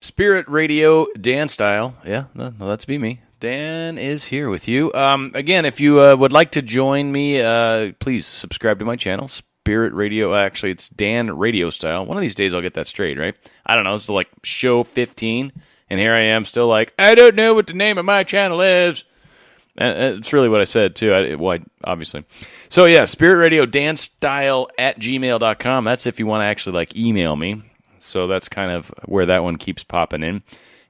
Spirit Radio, Dan Style. Yeah, that's be me. Dan is here with you. Again, if you would like to join me, please subscribe to my channel, Spirit Radio. Actually, it's Dan Radio Style. One of these days I'll get that straight, right? I don't know. It's like show 15, and here I am still like, I don't know what the name of my channel is. And it's really what I said, too. Obviously. So, yeah, Spirit Radio, Dan Style at gmail.com. That's if you want to actually, like, email me. So that's kind of where that one keeps popping in.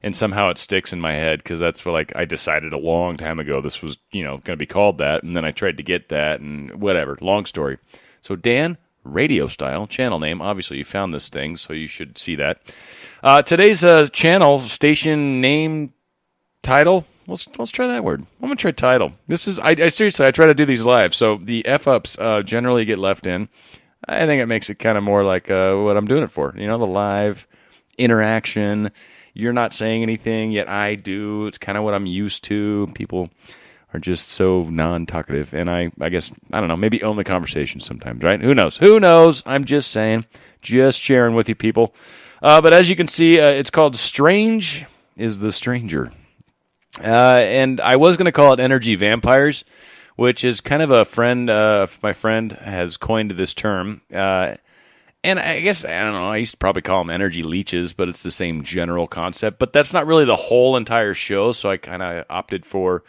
And somehow it sticks in my head because that's what, like, I decided a long time ago this was, going to be called that. And then I tried to get that and whatever. Long story. So Dan Radio Style, channel name. Obviously, you found this thing, so you should see that. Today's channel, station name, title. Let's try that word. I'm going to try title. This is, I seriously, I try to do these live. So the F-ups generally get left in. I think it makes it kind of more like what I'm doing it for. The live interaction. You're not saying anything, yet I do. It's kind of what I'm used to. People are just so non-talkative. And I guess, I don't know, maybe own the conversation sometimes, right? Who knows? Who knows? I'm just saying. Just sharing with you people. But as you can see, it's called Strange is the Stranger. And I was going to call it Energy Vampires, which is kind of a friend, my friend has coined this term. And I guess, I don't know, I used to probably call them energy leeches, but it's the same general concept. But that's not really the whole entire show, so I kind of opted for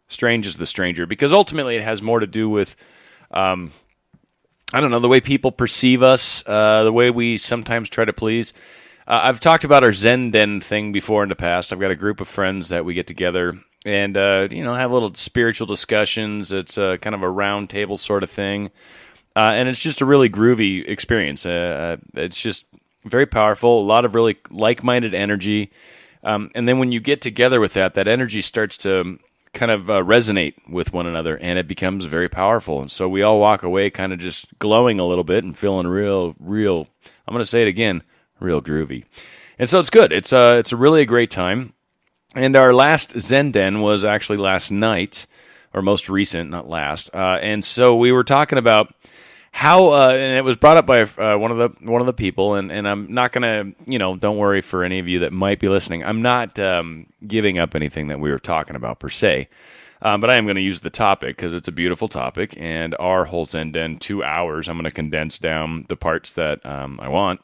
Strange is the Stranger, because ultimately it has more to do with, I don't know, the way people perceive us, the way we sometimes try to please. I've talked about our Zen Den thing before in the past. I've got a group of friends that we get together and, have little spiritual discussions. It's kind of a round table sort of thing. And it's just a really groovy experience. It's just very powerful, a lot of really like-minded energy. And then when you get together with that energy starts to kind of resonate with one another, and it becomes very powerful. And so we all walk away kind of just glowing a little bit and feeling real, I'm going to say it again, real groovy. And so it's good. It's a really great time. And our last Zen Den was actually last night, or most recent, not last. And so we were talking about how, and it was brought up by one of the people, and I'm not gonna, don't worry for any of you that might be listening. I'm not giving up anything that we were talking about per se, but I am going to use the topic because it's a beautiful topic, and our whole Zen Den 2 hours, I'm going to condense down the parts that I want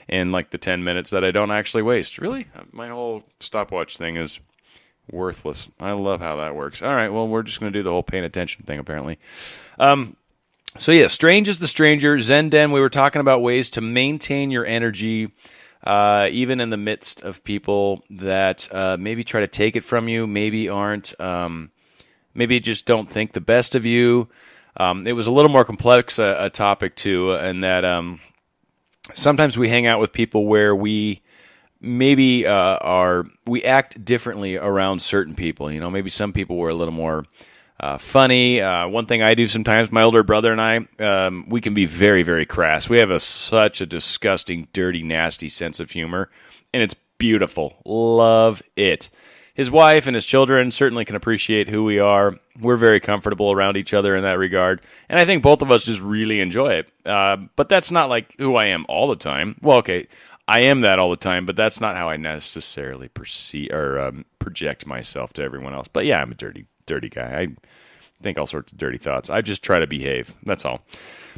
in like the 10 minutes that I don't actually waste. Really, my whole stopwatch thing is worthless. I love how that works. All right, well, we're just going to do the whole paying attention thing apparently. So yeah, Strange is the Stranger, Zen Den. We were talking about ways to maintain your energy, even in the midst of people that maybe try to take it from you, maybe aren't, maybe just don't think the best of you. It was a little more complex a topic too, and that sometimes we hang out with people where we maybe we act differently around certain people. Maybe some people were a little more funny. One thing I do sometimes, my older brother and I, we can be very, very crass. We have such a disgusting, dirty, nasty sense of humor, and it's beautiful. Love it. His wife and his children certainly can appreciate who we are. We're very comfortable around each other in that regard, and I think both of us just really enjoy it. But that's not like who I am all the time. Well, okay, I am that all the time, but that's not how I necessarily perceive or project myself to everyone else. But yeah, I'm a dirty guy. I think all sorts of dirty thoughts. I just try to behave. That's all.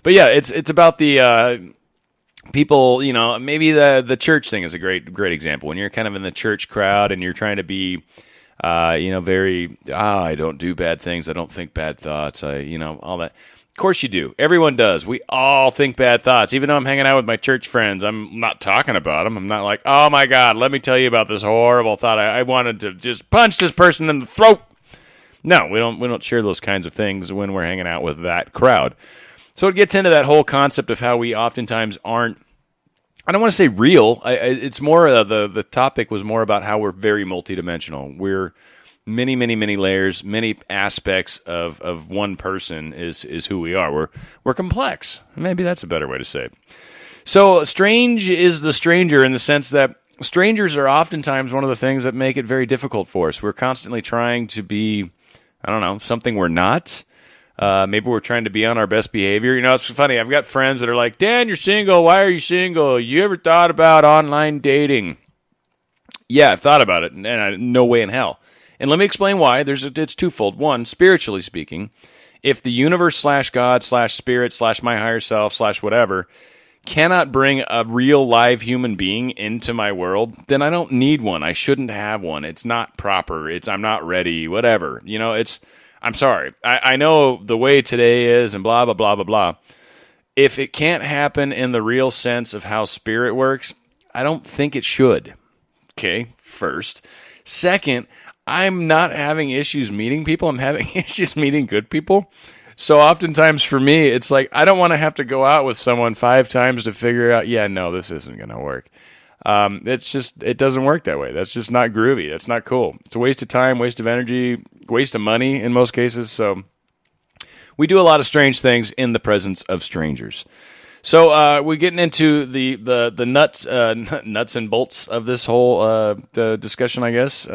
But yeah, it's about the people, maybe the church thing is a great example. When you're kind of in the church crowd and you're trying to be, very, I don't do bad things. I don't think bad thoughts. All that. Of course you do. Everyone does. We all think bad thoughts. Even though I'm hanging out with my church friends, I'm not talking about them. I'm not like, oh my God, let me tell you about this horrible thought. I wanted to just punch this person in the throat. No, we don't share those kinds of things when we're hanging out with that crowd. So it gets into that whole concept of how we oftentimes aren't, I don't want to say real. It's more, the topic was more about how we're very multidimensional. We're many, many, many layers, many aspects of one person is who we are. We're complex. Maybe that's a better way to say it. So strange is the stranger in the sense that strangers are oftentimes one of the things that make it very difficult for us. We're constantly trying to be, I don't know, something we're not. Maybe we're trying to be on our best behavior. It's funny. I've got friends that are like, Dan, you're single. Why are you single? You ever thought about online dating? Yeah, I've thought about it, and no way in hell. And let me explain why. It's twofold. One, spiritually speaking, if the universe slash God slash spirit slash my higher self slash whatever cannot bring a real live human being into my world, then I don't need one. I shouldn't have one. It's not proper. I'm not ready. Whatever. I'm sorry. I know the way today is and blah, blah, blah, blah, blah. If it can't happen in the real sense of how spirit works, I don't think it should. Okay, first. Second, I'm not having issues meeting people. I'm having issues meeting good people. So oftentimes for me, it's like I don't want to have to go out with someone 5 times to figure out, yeah, no, this isn't going to work. It doesn't work that way. That's just not groovy. That's not cool. It's a waste of time, waste of energy, waste of money in most cases. So we do a lot of strange things in the presence of strangers. So we're getting into the nuts and bolts of this whole discussion, I guess.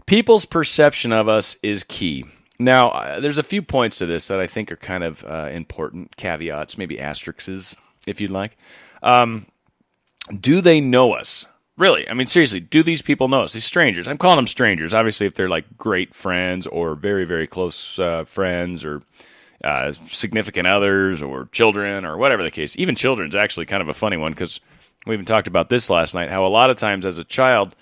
People's perception of us is key. Now, there's a few points to this that I think are kind of important caveats, maybe asterisks, if you'd like. Do they know us? Really? I mean, seriously, do these people know us? These strangers. I'm calling them strangers. Obviously, if they're like great friends or very, very close friends or significant others or children or whatever the case. Even children's actually kind of a funny one because we even talked about this last night, how a lot of times as a child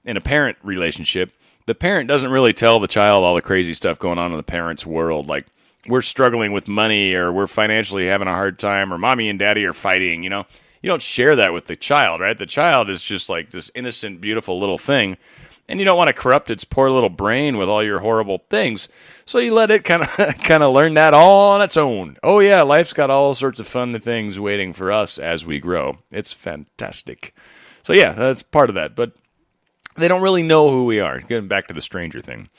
in a parent relationship, the parent doesn't really tell the child all the crazy stuff going on in the parent's world. Like, we're struggling with money or we're financially having a hard time or mommy and daddy are fighting, You don't share that with the child, right? The child is just like this innocent, beautiful little thing. And you don't want to corrupt its poor little brain with all your horrible things. So you let it kind of learn that all on its own. Oh, yeah, life's got all sorts of fun things waiting for us as we grow. It's fantastic. So, yeah, that's part of that. But they don't really know who we are. Getting back to the stranger thing.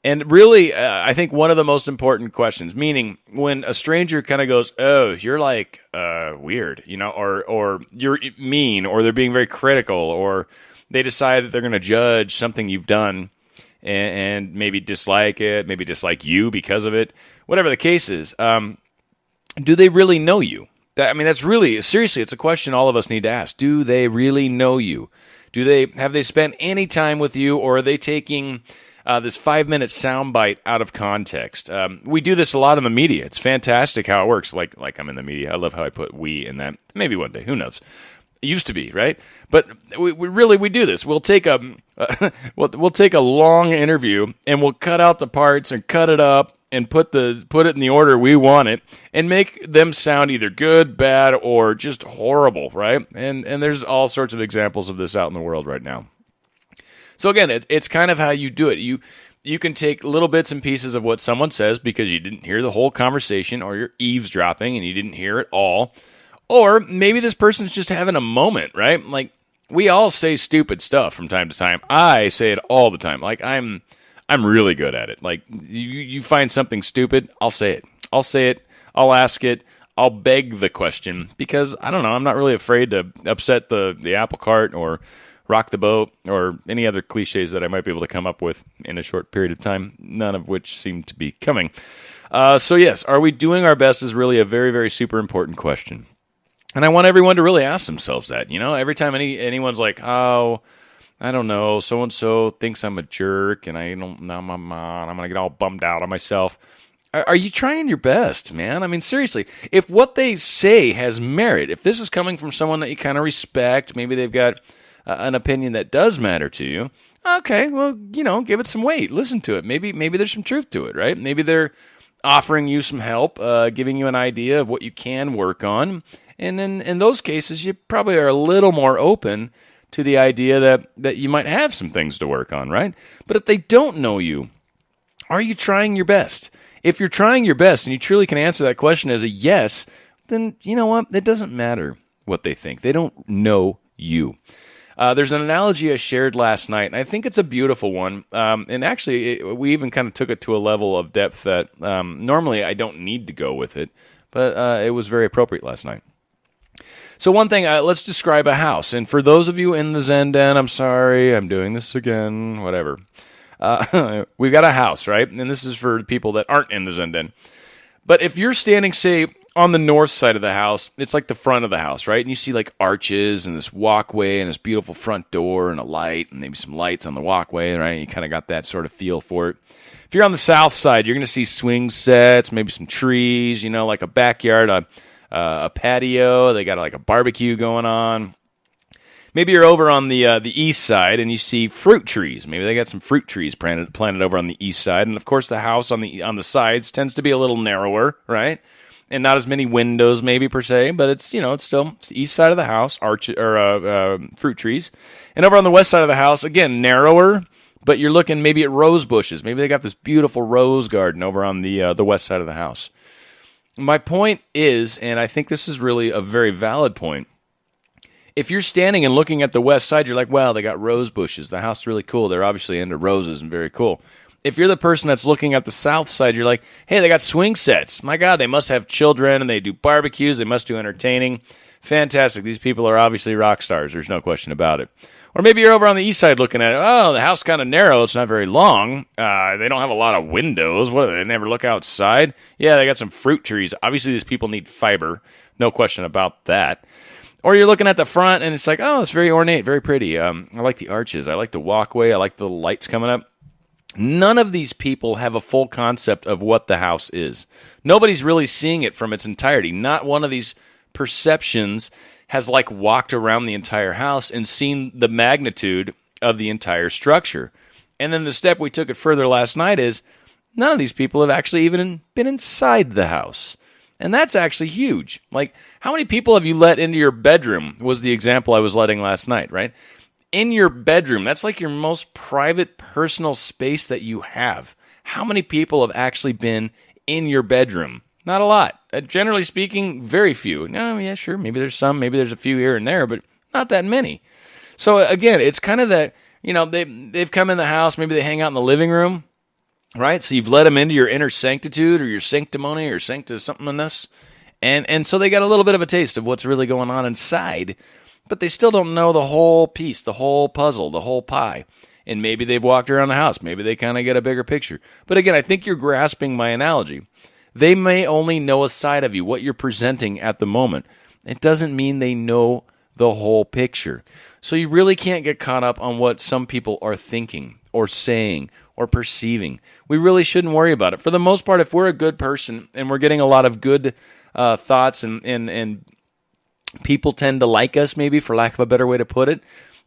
And really, I think one of the most important questions, meaning when a stranger kind of goes, oh, you're like weird, or you're mean, or they're being very critical, or they decide that they're going to judge something you've done and maybe dislike it, maybe dislike you because of it, whatever the case is. Do they really know you? That's really, seriously, it's a question all of us need to ask. Do they really know you? Have they spent any time with you, or are they taking this 5-minute soundbite out of context? We do this a lot in the media. It's fantastic how it works. Like I'm in the media. I love how I put we in that. Maybe one day. Who knows? It used to be, right? But we do this. We'll take a we'll take a long interview and we'll cut out the parts and cut it up and put it in the order we want it and make them sound either good, bad, or just horrible, right? And there's all sorts of examples of this out in the world right now. So again, it's kind of how you do it. You can take little bits and pieces of what someone says because you didn't hear the whole conversation, or you're eavesdropping and you didn't hear it all. Or maybe this person's just having a moment, right? Like, we all say stupid stuff from time to time. I say it all the time. Like, I'm really good at it. Like, you find something stupid, I'll say it. I'll ask it. I'll beg the question because, I don't know, I'm not really afraid to upset the apple cart or rock the boat or any other cliches that I might be able to come up with in a short period of time, none of which seem to be coming. So yes, are we doing our best is really a very, very super important question. And I want everyone to really ask themselves that, every time anyone's like, oh, I don't know, so-and-so thinks I'm a jerk and I don't know, I'm going to get all bummed out on myself. Are you trying your best, man? Seriously, if what they say has merit, if this is coming from someone that you kind of respect, maybe they've got an opinion that does matter to you, okay, well, give it some weight. Listen to it. Maybe there's some truth to it, right? Maybe they're offering you some help, giving you an idea of what you can work on. And then in those cases, you probably are a little more open to the idea that you might have some things to work on, right? But if they don't know you, are you trying your best? If you're trying your best and you truly can answer that question as a yes, then you know what? It doesn't matter what they think. They don't know you. There's an analogy I shared last night, and I think it's a beautiful one. And actually, we even kind of took it to a level of depth that normally I don't need to go with it, but it was very appropriate last night. So one thing, let's describe a house. And for those of you in the Zen Den, I'm sorry, I'm doing this again, whatever. We've got a house, right? And this is for people that aren't in the Zen Den. But if you're standing, say, on the north side of the house, it's like the front of the house, right? And you see like arches and this walkway and this beautiful front door and a light and maybe some lights on the walkway, right? You kind of got that sort of feel for it. If you're on the south side, you're going to see swing sets, maybe some trees, like a backyard, a patio. They got like a barbecue going on. Maybe you're over on the east side and you see fruit trees. Maybe they got some fruit trees planted over on the east side. And of course, the house on the sides tends to be a little narrower, right? And not as many windows, maybe per se, but it's the east side of the house, fruit trees. And over on the west side of the house, again, narrower, but you're looking maybe at rose bushes. Maybe they got this beautiful rose garden over on the west side of the house. My point is, and I think this is really a very valid point, if you're standing and looking at the west side, you're like, wow, they got rose bushes. The house is really cool. They're obviously into roses and very cool. If you're the person that's looking at the south side, you're like, hey, they got swing sets. My God, they must have children, and they do barbecues. They must do entertaining. Fantastic. These people are obviously rock stars. There's no question about it. Or maybe you're over on the east side looking at it. Oh, the house is kind of narrow. It's not very long. They don't have a lot of windows. What, do they never look outside? Yeah, they got some fruit trees. Obviously, these people need fiber. No question about that. Or you're looking at the front, and it's like, oh, it's very ornate, very pretty. I like the arches. I like the walkway. I like the lights coming up. None of these people have a full concept of what the house is. Nobody's really seeing it from its entirety. Not one of these perceptions has like walked around the entire house and seen the magnitude of the entire structure. And then the step we took it further last night is none of these people have actually even been inside the house. And that's actually huge. Like, how many people have you let into your bedroom was the example I was letting last night, right? In your bedroom, that's like your most private, personal space that you have. How many people have actually been in your bedroom? Not a lot. Generally speaking, very few. No, yeah, sure, maybe there's some, maybe there's a few here and there, but not that many. So again, it's kind of that, they've come in the house, maybe they hang out in the living room, right? So you've let them into your inner sanctitude or your sanctimony or something-ness, and so they got a little bit of a taste of what's really going on inside, but they still don't know the whole piece, the whole puzzle, the whole pie. And maybe they've walked around the house. Maybe they kind of get a bigger picture. But again, I think you're grasping my analogy. They may only know a side of you, what you're presenting at the moment. It doesn't mean they know the whole picture. So you really can't get caught up on what some people are thinking or saying or perceiving. We really shouldn't worry about it. For the most part, if we're a good person and we're getting a lot of good thoughts and people tend to like us, maybe for lack of a better way to put it,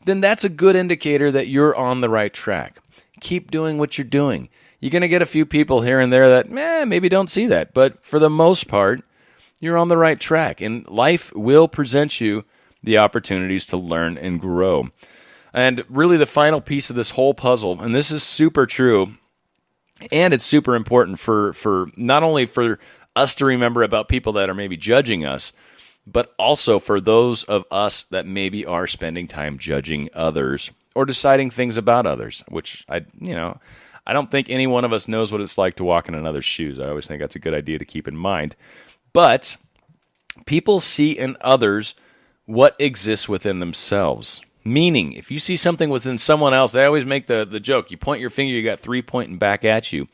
then that's a good indicator that you're on the right track. Keep doing what you're doing. You're going to get a few people here and there that maybe don't see that, but for the most part, you're on the right track, and life will present you the opportunities to learn and grow. And really the final piece of this whole puzzle, and this is super true, and it's super important for not only for us to remember about people that are maybe judging us, but also for those of us that maybe are spending time judging others or deciding things about others, which I don't think any one of us knows what it's like to walk in another's shoes. I always think that's a good idea to keep in mind. But people see in others what exists within themselves. Meaning, if you see something within someone else, they always make the joke, you point your finger, you got three pointing back at you.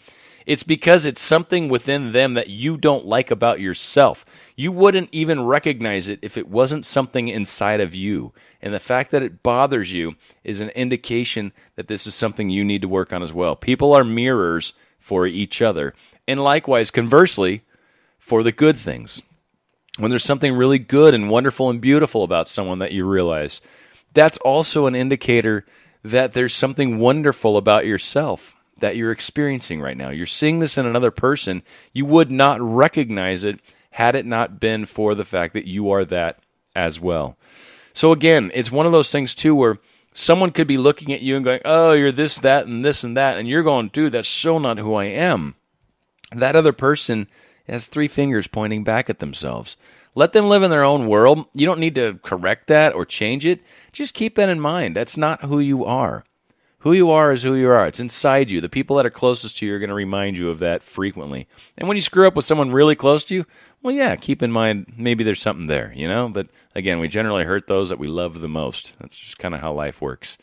It's because it's something within them that you don't like about yourself. You wouldn't even recognize it if it wasn't something inside of you. And the fact that it bothers you is an indication that this is something you need to work on as well. People are mirrors for each other. And likewise, conversely, for the good things. When there's something really good and wonderful and beautiful about someone that you realize, that's also an indicator that there's something wonderful about yourself that you're experiencing right now. You're seeing this in another person. You would not recognize it had it not been for the fact that you are that as well. So again, it's one of those things too where someone could be looking at you and going, oh, you're this, that, and this and that, and you're going, dude, that's so not who I am. That other person has three fingers pointing back at themselves. Let them live in their own world. You don't need to correct that or change it. Just keep that in mind. That's not who you are. Who you are is who you are. It's inside you. The people that are closest to you are going to remind you of that frequently. And when you screw up with someone really close to you, well, yeah, keep in mind maybe there's something there, But again, we generally hurt those that we love the most. That's just kind of how life works.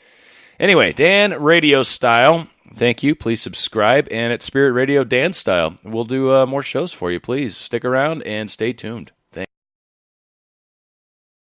Anyway, Dan Radio Style, thank you. Please subscribe. And at Spirit Radio Dan Style, we'll do more shows for you. Please stick around and stay tuned.